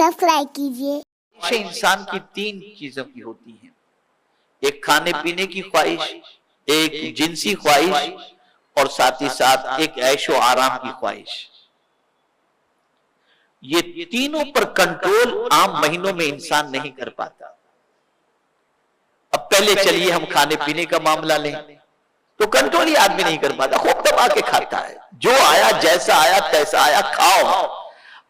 Subscribe कीजिए। इंसान की तीन चीजों की होती हैं, एक खाने पीने की ख्वाहिश, एक जिनसी ख्वाहिश और साथ ही साथ एक ऐशो आराम की ख्वाहिश। ये तीनों पर कंट्रोल आम महीनों में इंसान नहीं कर पाता। अब पहले चलिए हम खाने पीने का मामला लें तो कंट्रोल ही आदमी नहीं कर पाता, खूब दबा के खाता है, जो आया जैसा आया तैसा आया खाओ।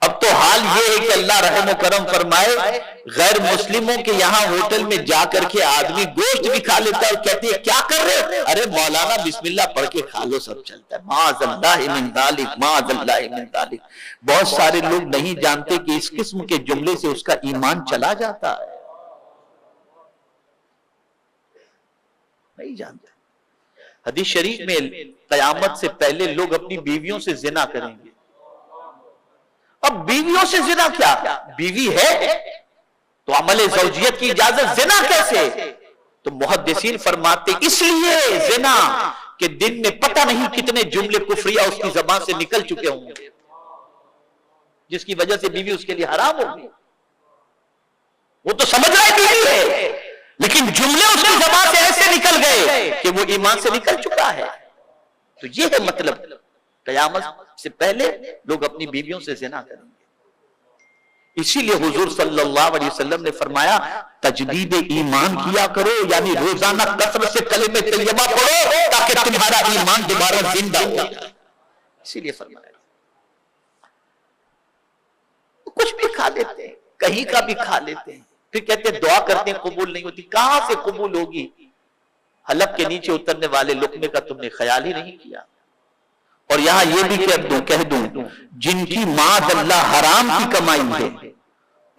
अब तो हाल ये है कि अल्लाह रहम व करम फरमाए, गैर मुस्लिमों के यहाँ होटल में जाकर के आदमी गोश्त भी खा लेता है और कहते हैं क्या कर रहे हो? अरे मौलाना बिस्मिल्लाह पढ़ के खा लो, सब चलता है। माअज़ल्लाहि मिन ज़ालिक, माअज़ल्लाहि मिन ज़ालिक। बहुत सारे लोग नहीं जानते कि इस किस्म के जुमले से उसका ईमान चला जाता है, नहीं जानते। हदीस शरीफ में कयामत से पहले लोग अपनी बीवियों से जिना करेंगे। अब बीवियों से जिना क्या, बीवी है तो अमले ज़ौजियत की इजाजत, जिना कैसे? तो मुहद्दिसीन फरमाते इसलिए जिना कि दिन में पता नहीं कितने जुमले कुफरिया उसकी जबान से निकल चुके होंगे, जिसकी वजह से बीवी उसके लिए हराम होगी। वो तो समझ रहा है बीवी है, लेकिन जुमले उसकी जबान से ऐसे निकल गए कि वो ईमान से निकल चुका है। तो ये है मतलब, कयामत से पहले लोग अपनी बीवियों से ज़िना करेंगे। इसीलिए हुजूर सल्लल्लाहु अलैहि वसल्लम ने फरमाया तजदीद ईमान किया करो, यानी रोजाना कसरत से कलमे तैयबा पढ़ो ताकि तुम्हारा ईमान दोबारा जिंदा हो जाए। इसीलिए फरमाया। कुछ भी खा लेते हैं, कहीं का भी खा लेते हैं, फिर कहते हैं दुआ करते हैं कबूल नहीं होती। कहां से कबूल होगी? हलक के नीचे उतरने वाले लुकमे का तुमने ख्याल ही नहीं किया। और यहां यह भी कह दूं जिनकी माअज़ल्लाह हराम की कमाई है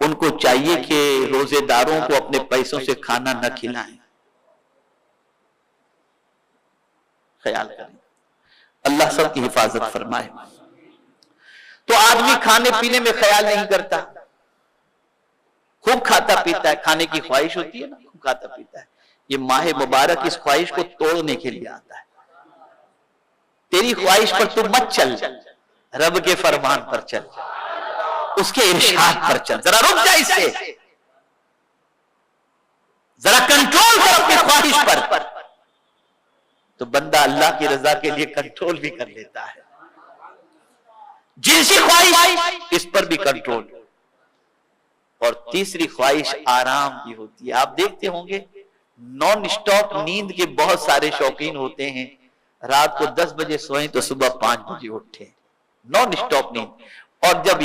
उनको चाहिए कि रोजेदारों को अपने पैसों से खाना न खिलाएं। ख्याल करें, अल्लाह सबकी हिफाजत फरमाए। तो आदमी खाने पीने में ख्याल नहीं करता, खूब खाता पीता है, खाने की ख्वाहिश होती है ना, खूब खाता पीता है। ये माह मुबारक इस ख्वाहिश को तोड़ने के लिए आता है। तेरी ख्वाहिश पर तू मत चल, रब के फरमान पर चल, उसके इरशाद पर चल। जरा रुक जा, इससे जरा कंट्रोल कर अपनी ख्वाहिश पर, तो बंदा अल्लाह की रजा के लिए कंट्रोल भी कर लेता है। जिनसी ख्वाहिश, इस पर भी कंट्रोल। और तीसरी ख्वाहिश आराम की होती है। आप देखते होंगे नॉन स्टॉप नींद के बहुत सारे शौकीन होते हैं, रात को 10 बजे सोएं तो सुबह 5 बजे उठे, नॉन स्टॉप नींद। और जब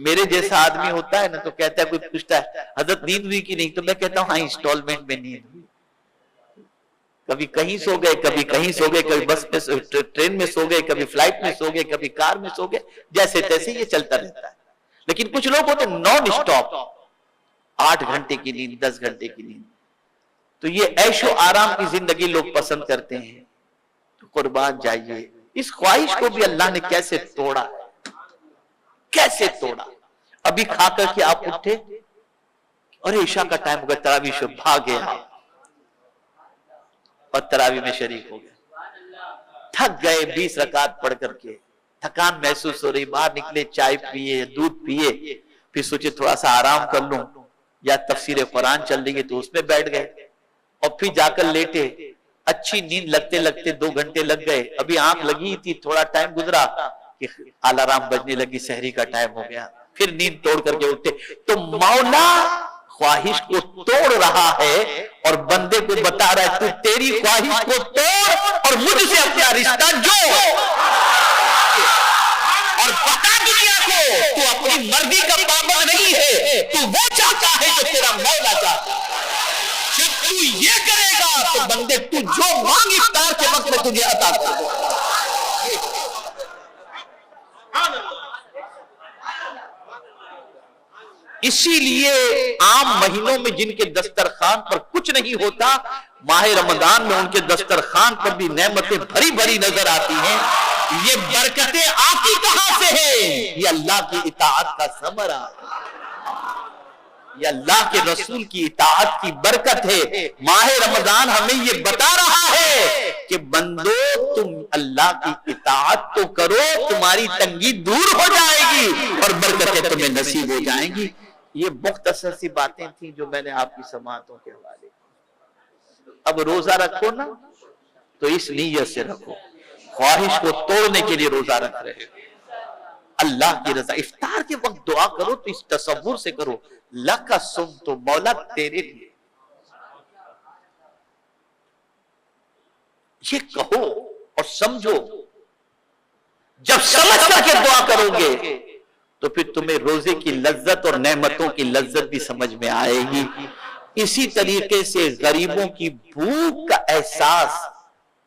मेरे जैसा आदमी होता है ना तो कहता है, कोई पूछता है हजरत नींद हुई कि नहीं, तो मैं कहता हूं हाँ इंस्टॉलमेंट में नींद हुई। कभी कहीं सो गए, कभी कहीं सो गए, कभी बस में ट्रेन में सो गए, कभी फ्लाइट में सो गए, कभी कार में सो गए, जैसे तैसे ये चलता रहता है। लेकिन कुछ लोग होते नॉन स्टॉप, 8 घंटे की नींद, 10 घंटे की नींद। तो ये ऐशो आराम की जिंदगी लोग पसंद करते हैं। तो कुर्बान जाइए, इस ख्वाहिश को भी अल्लाह ने कैसे तोड़ा, कैसे तोड़ा। अभी खा करके आप उठे, अरे ईशा का टाइम हो गया, तरावी से भाग गया और तरावी में शरीक हो गए, थक गए 20 रकात पढ़ करके, थकान महसूस हो रही, बाहर निकले, चाय पिए, दूध पिए, फिर सोचे थोड़ा सा आराम कर लूं, या तफसीर कुरान चल रही है तो उसमें बैठ गए, और फिर जाकर लेटे। अच्छी नींद लगते लगते 2 घंटे लग गए, अभी आंख लगी थी, थोड़ा टाइम गुजरा कि अलार्म बजने लगी, सहरी का टाइम हो गया, फिर नींद तोड़ करके उठे। तो मौला ख्वाहिश को तोड़ रहा है और बंदे को बता रहा है तू तेरी ख्वाहिश को तोड़ और मुझसे अपना रिश्ता जोड़, और बता दुनिया को तू अपनी मर्जी का पाबंद नहीं है, तू वो चाहता है जो तेरा मौला चाहता है। जब तू ये करेगा तो बंदे तू जो मांग इफ्तार के वक्त में तुझे अता करेगा। इसीलिए आम महीनों में जिनके दस्तरखान पर कुछ नहीं होता, माह रमजान में उनके दस्तरखान पर भी नेमतें भरी भरी नजर आती हैं। ये बरकतें आती कहां से है? ये अल्लाह की इताअत का समरा, ये अल्लाह के रसूल की इताअत की बरकत है। माह रमजान हमें ये बता रहा है कि बंदो तुम अल्लाह की इताअत तो करो, तुम्हारी तंगी दूर हो जाएगी और बरकतें तुम्हें नसीब हो जाएंगी। یہ مختصر سی باتیں تھیں جو میں نے آپ کی سماعتوں کے حوالے کی. اب روزہ رکھو نا تو اس نیت سے رکھو، خواہش کو توڑنے کے لیے روزہ رکھ رہے ہو، اللہ کی رضا. افطار کے وقت دعا کرو تو اس تصور سے کرو، لَكَ صُمْتُ، مولا تیرے لیے. یہ کہو اور سمجھو. جب سمجھ کر کے دعا کرو گے تو پھر تمہیں روزے کی لذت اور نعمتوں کی لذت بھی سمجھ میں آئے گی. اسی طریقے سے غریبوں کی بھوک کا احساس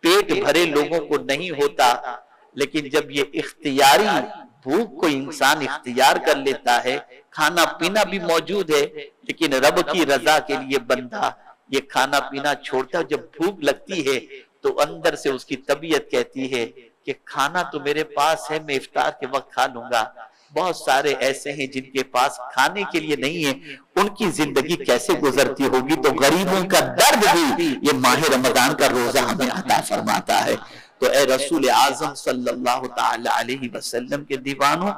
پیٹ بھرے لوگوں کو نہیں ہوتا، لیکن جب یہ اختیاری بھوک کو انسان اختیار کر لیتا ہے، کھانا پینا بھی موجود ہے لیکن رب کی رضا کے لیے بندہ یہ کھانا پینا چھوڑتا ہے. جب بھوک لگتی ہے تو اندر سے اس کی طبیعت کہتی ہے کہ کھانا تو میرے پاس ہے، میں افطار کے وقت کھا لوں گا. بہت سارے ایسے ہیں جن کے پاس کھانے کے لیے نہیں ہے، ان کی زندگی کیسے گزرتی ہوگی؟ تو غریبوں کا درد بھی یہ ماہ رمضان کا روزہ ہمیں عطا فرماتا ہے. تو اے رسول اعظم صلی اللہ تعالی علیہ وسلم کے دیوانوں،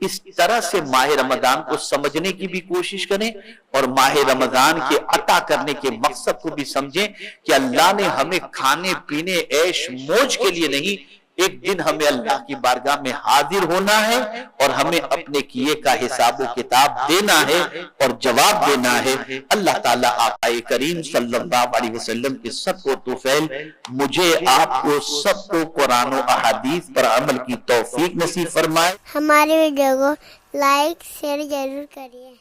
اس طرح سے ماہ رمضان کو سمجھنے کی بھی کوشش کریں اور ماہ رمضان کے عطا کرنے کے مقصد کو بھی سمجھیں کہ اللہ نے ہمیں کھانے پینے عیش موج کے لیے نہیں، ایک دن ہمیں اللہ کی بارگاہ میں حاضر ہونا ہے اور ہمیں اپنے کیے کا حساب و کتاب دینا ہے اور جواب دینا ہے. اللہ تعالیٰ آقا کریم صلی اللہ علیہ وسلم کے سب کو توفیل، مجھے آپ کو سب کو قرآن و احادیث پر عمل کی توفیق نصیب فرمائے. ہمارے ویڈیو کو لائک شیئر ضرور کریے.